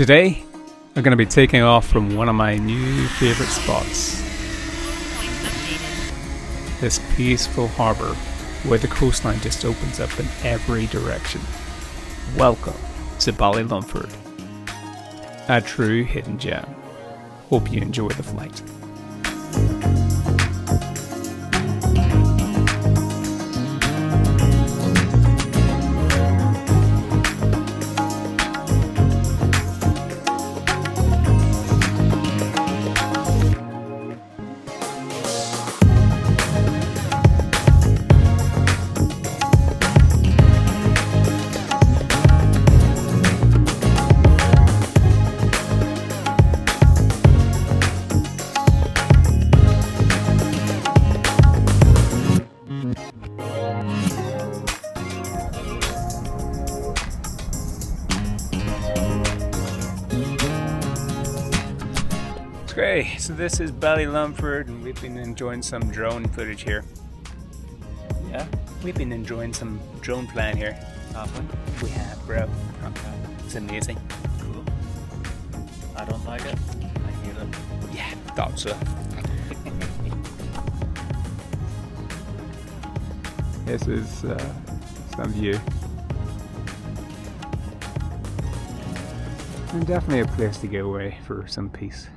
Today, I'm going to be taking off from one of my new favourite spots. This peaceful harbour where the coastline just opens up in every direction. Welcome to Ballylumford, a true hidden gem. Hope you enjoy the flight. Okay, so this is Ballylumford and we've been enjoying some drone footage here. Yeah, We've been enjoying some drone flying here. happen. We have, bro. Okay, It's amazing. cool. I don't like it. I hate it. Yeah, thought so. This is some view. And definitely a place to get away for some peace.